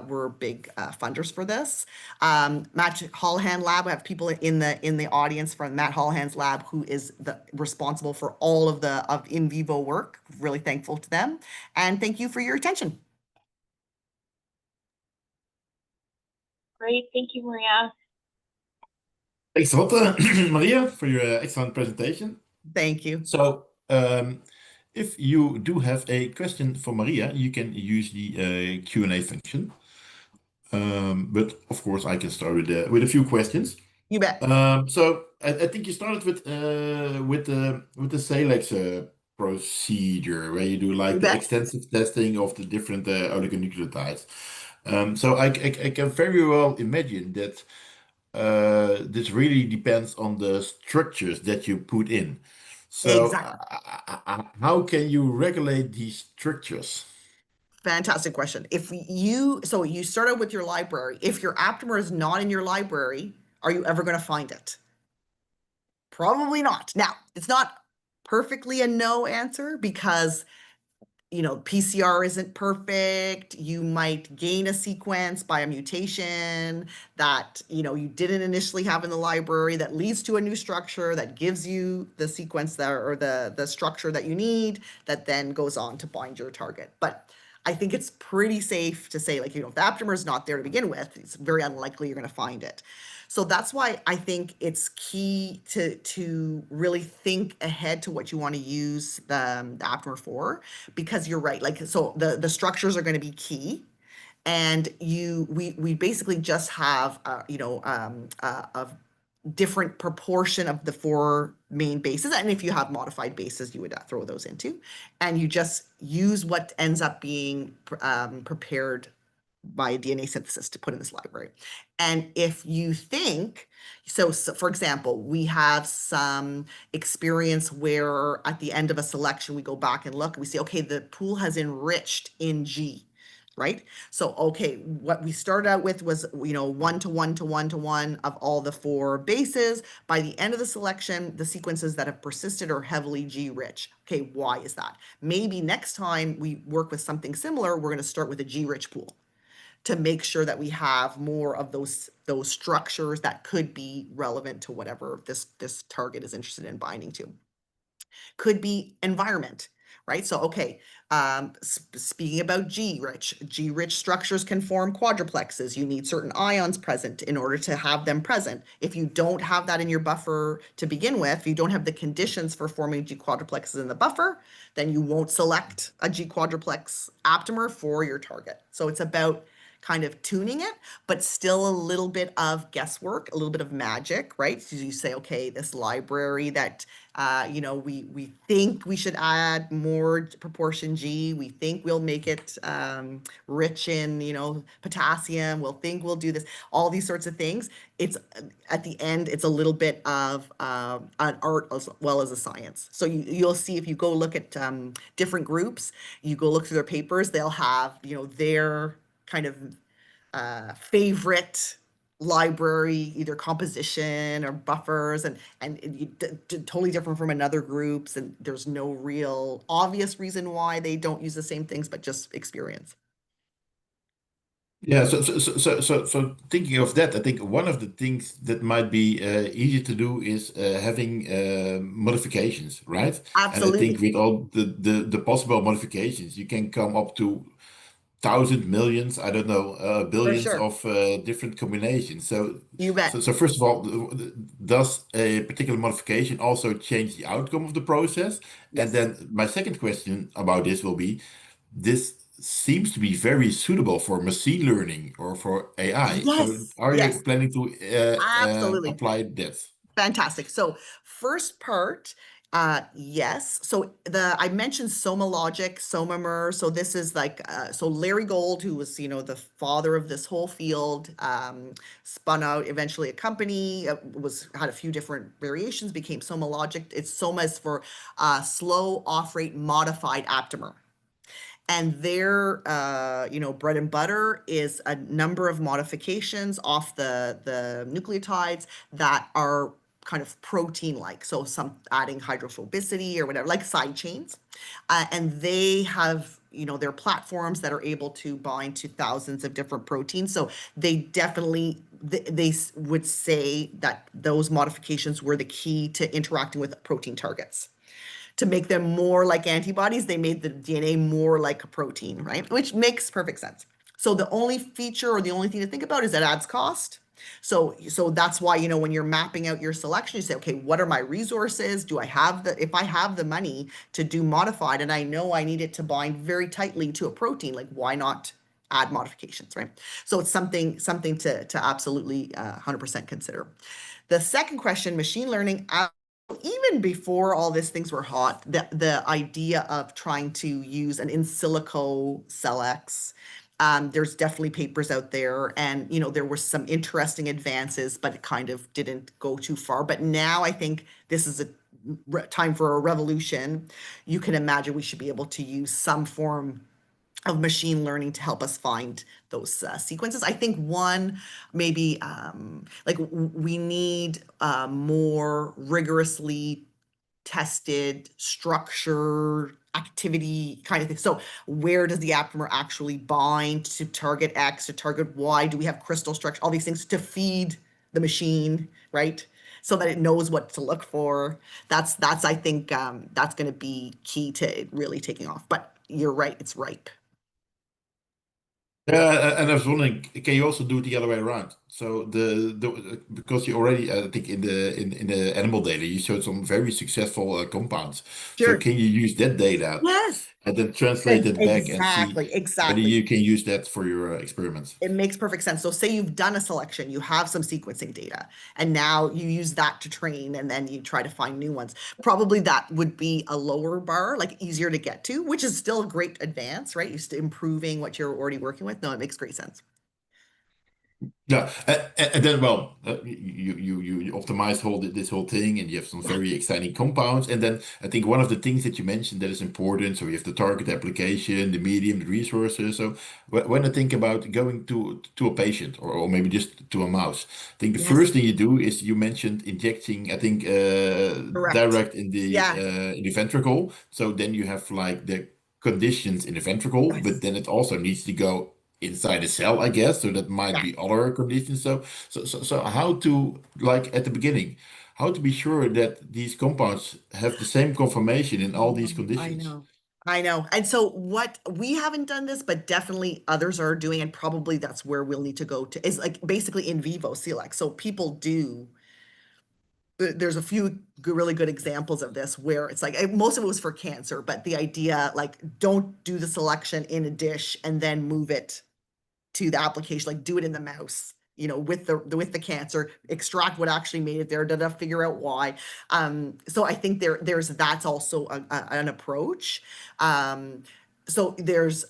were big funders for this. Matt Holohan Lab, we have people in the audience from Matt Holohan's lab, who is responsible for all of the in vivo work. Really thankful to them. And thank you for your attention. Great, thank you, Maria. Thanks a lot, Maria, for your excellent presentation. Thank you. So, if you do have a question for Maria, you can use the Q&A function. But of course, I can start with a few questions. You bet. So I think you started with the Salix procedure, where you do like the extensive testing of the different oligonucleotides. So I can very well imagine that this really depends on the structures that you put in. So Exactly. how can you regulate these structures? Fantastic question. So you start out with your library. If your aptamer is not in your library, are you ever going to find it? Probably not. Now, it's not perfectly a no answer because PCR isn't perfect. You might gain a sequence by a mutation that, you didn't initially have in the library that leads to a new structure that gives you the sequence or the structure that you need that then goes on to bind your target. But I think it's pretty safe to say, if the aptamer is not there to begin with, it's very unlikely you're going to find it. So that's why I think it's key to really think ahead to what you want to use the aptamer for, because you're right. So the structures are going to be key, and we basically just have a different proportion of the 4 main bases. And if you have modified bases, you would throw those into, and you just use what ends up being prepared by DNA synthesis to put in this library. And if you think, so for example, we have some experience where at the end of a selection, we go back and look, and we see, okay, the pool has enriched in G, right? So, okay, what we started out with was, 1 to 1 to 1 to 1 of all the 4 bases. By the end of the selection, the sequences that have persisted are heavily G rich. Okay, why is that? Maybe next time we work with something similar, we're going to start with a G rich pool to make sure that we have more of those structures that could be relevant to whatever this target is interested in binding to. Could be environment, right? So, okay, speaking about G-rich structures can form quadruplexes. You need certain ions present in order to have them present. If you don't have that in your buffer to begin with, you don't have the conditions for forming G quadruplexes in the buffer, then you won't select a G quadruplex aptamer for your target. So it's about kind of tuning it, but still a little bit of guesswork, a little bit of magic, right? So you say, okay, this library that, we think we should add more proportion G, we think we'll make it rich in, potassium, we'll think we'll do this, all these sorts of things. It's at the end, it's a little bit of an art as well as a science. So you'll see if you go look at different groups, you go look through their papers, they'll have, their kind of favorite library, either composition or buffers, and totally different from another groups, and there's no real obvious reason why they don't use the same things, but just experience. Yeah, so thinking of that, I think one of the things that might be easy to do is having modifications, right? And I think Absolutely. with all the possible modifications, you can come up to thousand millions, I don't know, For billions sure. of different combinations. So, You bet. so first of all, does a particular modification also change the outcome of the process? And Yes. then my second question about this will be, this seems to be very suitable for machine learning or for AI. So, Yes. are you Yes. planning to Absolutely. apply that? Fantastic. So first part, yes. So I mentioned Soma Logic, SomaMer. So this is like so Larry Gold, who was the father of this whole field, spun out eventually a company. Was had a few different variations, became Soma Logic. It's Soma is for slow off rate modified aptamer. And their bread and butter is a number of modifications off the nucleotides that are kind of protein-like. So some adding hydrophobicity or whatever, like side chains. And they have, their platforms that are able to bind to thousands of different proteins. So they definitely, they would say that those modifications were the key to interacting with protein targets. To make them more like antibodies, they made the DNA more like a protein, right? Which makes perfect sense. So the only feature or the only thing to think about is that adds cost. So that's why, when you're mapping out your selection, you say, okay, what are my resources? Do I have if I have the money to do modified and I know I need it to bind very tightly to a protein, like why not add modifications, right? So it's something to absolutely 100% consider. The second question, machine learning, even before all these things were hot, the idea of trying to use an in silico CellX, there's definitely papers out there, and there were some interesting advances, but it kind of didn't go too far. But now I think this is a time for a revolution. You can imagine we should be able to use some form of machine learning to help us find those sequences. I think one maybe like we need more rigorously tested structure activity kind of thing. So where does the aptamer actually bind to target X, to target Y? Do we have crystal structure? All these things to feed the machine, right? So that it knows what to look for. That's I think that's going to be key to it really taking off. But you're right, it's ripe. Yeah, and I was wondering, can you also do it the other way around? So because you already, I think in the animal data, you showed some very successful compounds. So Sure. can you use that data Yes. and then translate it back and see Exactly. whether Exactly. you can use that for your experiments? It makes perfect sense. So say you've done a selection, you have some sequencing data, and now you use that to train, and then you try to find new ones. Probably that would be a lower bar, like easier to get to, which is still a great advance, right? You're still improving what you're already working with. No, it makes great sense. Yeah, and then well, you optimize this whole thing, and you have some Yeah. very exciting compounds. And then I think one of the things that you mentioned that is important. So you have the target application, the medium, the resources. So when I think about going to a patient or maybe just to a mouse, I think the Yes. first thing you do is you mentioned injecting. I think Correct. direct Yeah. in the ventricle. So then you have like the conditions in the ventricle, but Yes. then it also needs to go inside a cell, I guess. So that might Yeah. be other conditions. So how to like at the beginning, how to be sure that these compounds have the same conformation in all these I conditions? know. I know. And so what we haven't done this, but definitely others are doing, and probably that's where we'll need to go to, is like basically in vivo CLEX. So people do, there's a few really good examples of this where it's like most of it was for cancer, but the idea like don't do the selection in a dish and then move it to the application, like do it in the mouse, with the cancer, extract what actually made it there, figure out why. So I think that's also an approach. So there's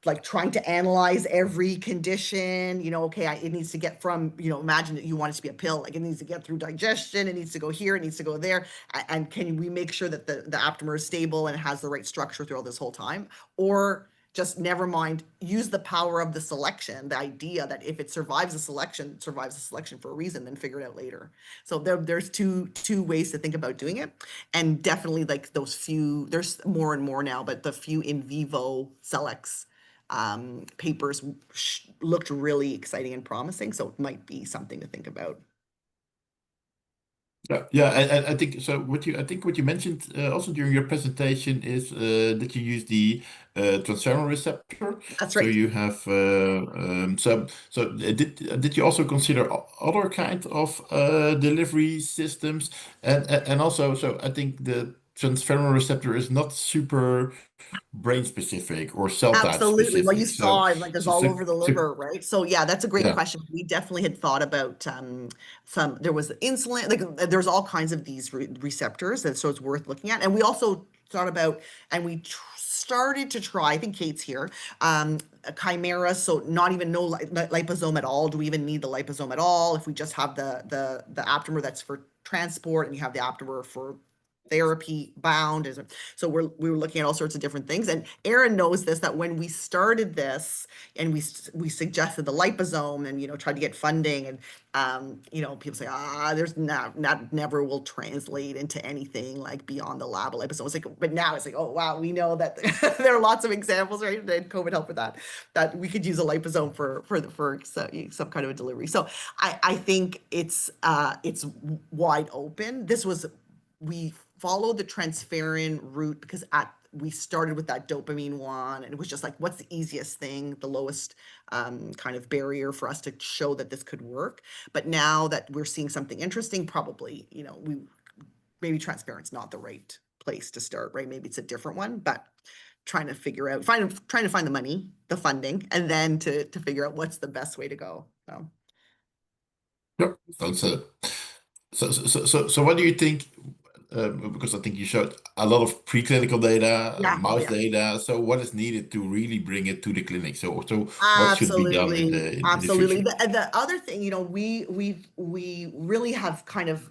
like trying to analyze every condition, okay, it needs to get from, imagine that you want it to be a pill, like it needs to get through digestion, it needs to go here, it needs to go there. And can we make sure that the aptamer is stable and has the right structure throughout this whole time? Or just never mind, use the power of the selection, the idea that if it survives the selection, it survives the selection for a reason, then figure it out later. So there's two ways to think about doing it. And definitely like those few, there's more and more now, but the few in vivo CellX papers looked really exciting and promising. So it might be something to think about. Yeah, yeah, I think so. I think what you mentioned also during your presentation is that you use the transferrin receptor. That's So right. you have did you also consider other kind of delivery systems? And also, so I think the transferrin receptor is not super brain specific or cell type Absolutely. Well, you specific. saw it like it's So, all so, over the so liver, right? So yeah, that's a great yeah. question. We definitely had thought about there was insulin, like there's all kinds of these receptors, and so it's worth looking at. And we also thought about, and we started to try, I think Kate's here, a chimera, so not even no liposome at all. Do we even need the liposome at all? If we just have the aptamer that's for transport and you have the aptamer for therapy bound, so we were looking at all sorts of different things. And Aaron knows this, that when we started this and we suggested the liposome and, tried to get funding and, people say, there's not never will translate into anything like beyond the lab liposome. It's like, but now it's like, oh, wow, we know that there are lots of examples, right? And COVID helped with that we could use a liposome for some kind of a delivery. So I think it's wide open. We followed the transferrin route because we started with that dopamine one, and it was just like, what's the easiest thing, the lowest kind of barrier for us to show that this could work. But now that we're seeing something interesting, probably, we maybe transferrin's not the right place to start, right? Maybe it's a different one, but trying to trying to find the money, the funding, and then to figure out what's the best way to go. So Yep. That's it. So what do you think? Because I think you showed a lot of preclinical data, yeah, oh mouse yeah. data. So what is needed to really bring it to the clinic? So what should be done in Absolutely, the absolutely. future? The other thing, we really have kind of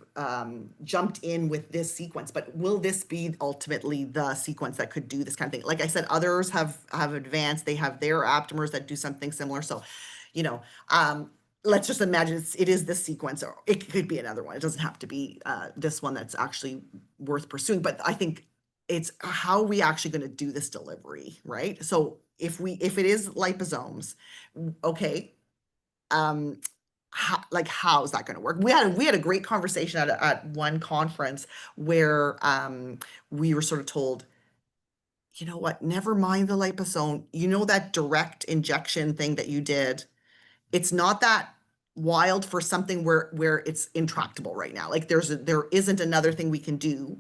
jumped in with this sequence, but will this be ultimately the sequence that could do this kind of thing? Like I said, others have advanced. They have their aptamers that do something similar. So, you know, let's just imagine it is this sequence, or it could be another one. It doesn't have to be this one that's actually worth pursuing. But I think it's how are we actually going to do this delivery, right? So if it is liposomes, okay, how is that going to work? We had a great conversation at one conference where we were sort of told, you know what, never mind the liposome, that direct injection thing that you did, it's not that wild for something where it's intractable right now. Like there isn't another thing we can do.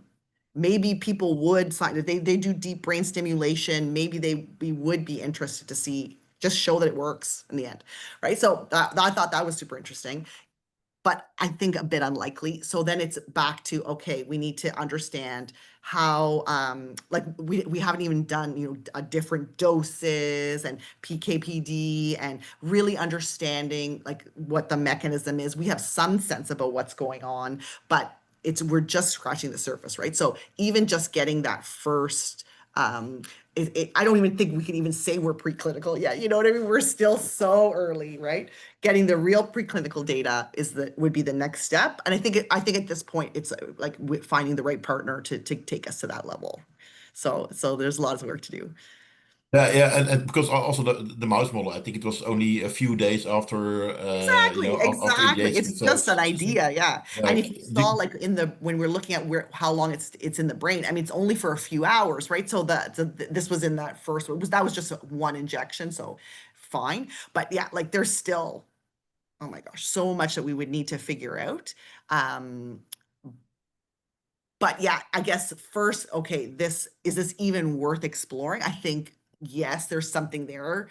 Maybe people would sign it. They do deep brain stimulation. Maybe we would be interested to see, just show that it works in the end, right? So I thought that was super interesting, but I think a bit unlikely. So then it's back to, okay, we need to understand how, like we haven't even done, different doses and PKPD and really understanding like what the mechanism is. We have some sense about what's going on, but we're just scratching the surface, right? So even just getting that first, um, I don't even think we can even say we're preclinical yet. You know what I mean? We're still so early, right? Getting the real preclinical data would be the next step. And I think at this point it's like finding the right partner to take us to that level. So there's a lot of work to do. Yeah, yeah, and because also the mouse model, I think it was only a few days after Exactly, after exactly. It's engagement. So, just an idea, yeah. yeah, And if you saw like when we're looking at how long it's in the brain, I mean it's only for a few hours, right? So this was in that first one. That was just one injection, so fine. But yeah, like there's still, oh my gosh, so much that we would need to figure out. Um, but yeah, I guess first, okay, is this even worth exploring? I think yes, there's something there,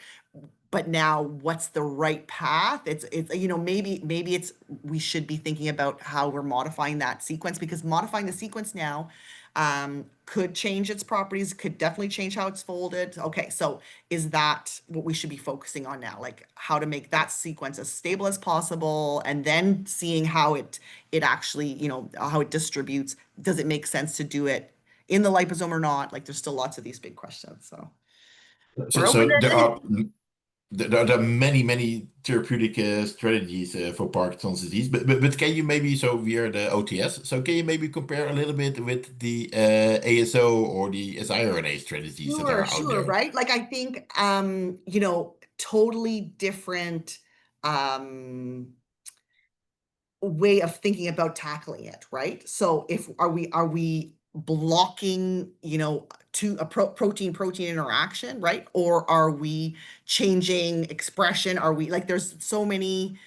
but now what's the right path? It's maybe it's we should be thinking about how we're modifying that sequence, because modifying the sequence now could change its properties, could definitely change how it's folded. Okay, so is that what we should be focusing on now? Like how to make that sequence as stable as possible, and then seeing how it actually, how it distributes. Does it make sense to do it in the liposome or not? Like there's still lots of these big questions. So so, we're open so to anything. there are many therapeutic strategies for Parkinson's disease, but can you maybe, so we are the OTS, so can you maybe compare a little bit with the ASO or the siRNA strategies that Sure, are out sure, there? right? Like I think totally different um way of thinking about tackling it, right? So if are we blocking, to a protein interaction, right? Or are we changing expression? Are we like there's so many,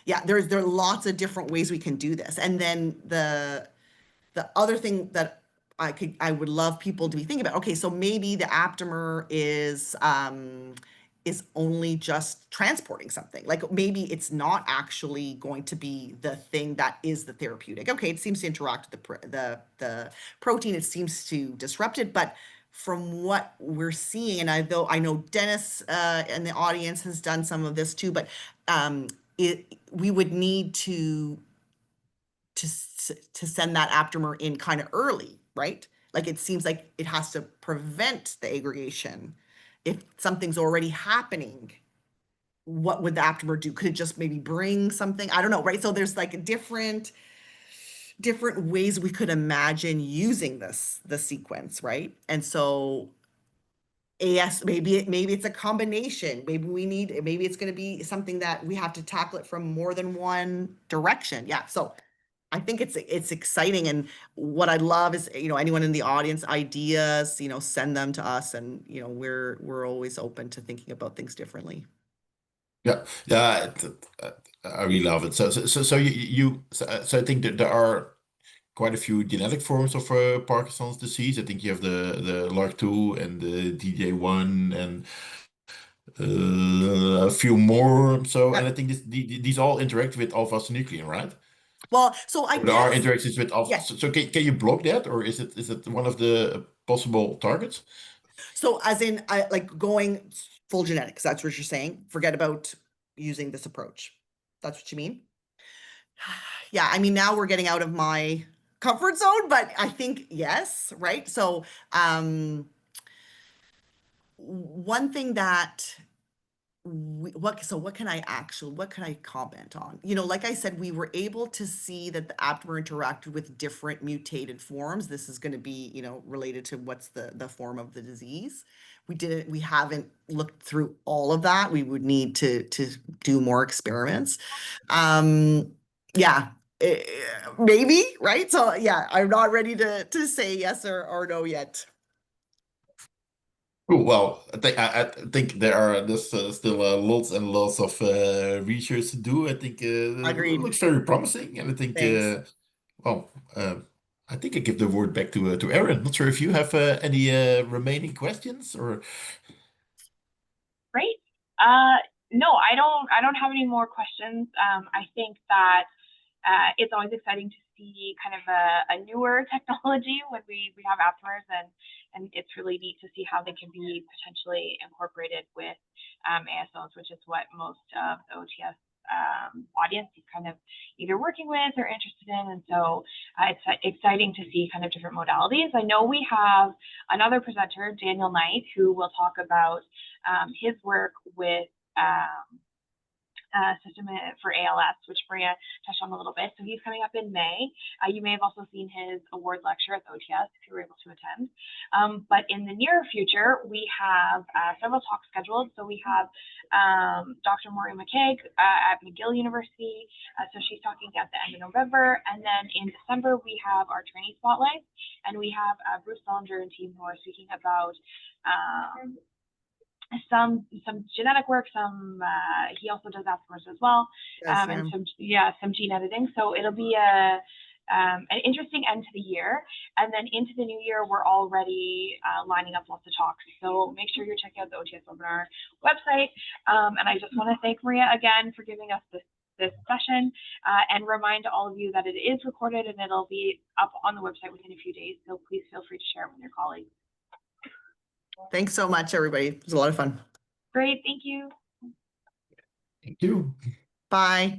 yeah, there are lots of different ways we can do this. And then the other thing that I would love people to be thinking about, okay, so maybe the aptamer is only just transporting something. Like maybe it's not actually going to be the thing that is the therapeutic. Okay, it seems to interact with the protein, it seems to disrupt it, but from what we're seeing, and though I know Dennis in the audience has done some of this too, but we would need to send that aptamer in kind of early, right? Like it seems like it has to prevent the aggregation. If something's already happening, what would the aptamer do? Could it just maybe bring something? I don't know, right? So there's like different ways we could imagine using the sequence, right? And so yes, maybe it's a combination. Maybe it's going to be something that we have to tackle it from more than one direction. Yeah. So I think it's exciting, and what I love is, anyone in the audience ideas, send them to us, and we're always open to thinking about things differently. Yeah, yeah, I really love it. So I think that there are quite a few genetic forms of Parkinson's disease. I think you have the LRRK2 and the DJ1 and a few more. So, and Yeah. I think these all interact with alpha-synuclein, right? Well, so I Or there are guess interactions with alpha. yes. So can you block that, or is it one of the possible targets? So as in, like going full genetics, that's what you're saying. Forget about using this approach. That's what you mean? Yeah, I mean, now we're getting out of my comfort zone, but I think yes, right? So, one thing that what can I comment on? Like I said, we were able to see that the aptamer interacted with different mutated forms. This is going to be, related to what's the form of the disease. We haven't looked through all of that. We would need to do more experiments. Yeah, eh, maybe, right? So yeah, I'm not ready to say yes or no yet. Cool. Well, I think there's still lots and lots of research to do. I think it Agreed. looks very promising, and I think Thanks. well, I think I give the word back to Aaron. Not sure if you have any remaining questions or. Great. No, I don't have any more questions. I think that it's always exciting to see kind of a newer technology when we have aptamers, and it's really neat to see how they can be potentially incorporated with ASOs, which is what most of the OTS audience is kind of either working with or interested in. And so it's exciting to see kind of different modalities. I know we have another presenter, Daniel Knight, who will talk about his work with system for ALS, which Maria touched on a little bit. So he's coming up in May. You may have also seen his award lecture at the OTS if you were able to attend. But in the near future, we have several talks scheduled. So we have Dr. Maureen McCaig at McGill University. So she's talking at the end of November. And then in December, we have our trainee spotlight. And we have Bruce Bellinger and team who are speaking about some genetic work, he also does aptamers as well, Yes, and yeah. some gene editing. So it'll be an interesting end to the year, and then into the new year we're already lining up lots of talks. So make sure you're checking out the OTS webinar website. And I just want to thank Maria again for giving us this session, and remind all of you that it is recorded and it'll be up on the website within a few days. So please feel free to share it with your colleagues. Thanks so much, everybody. It was a lot of fun. Great, thank you. Thank you. Bye.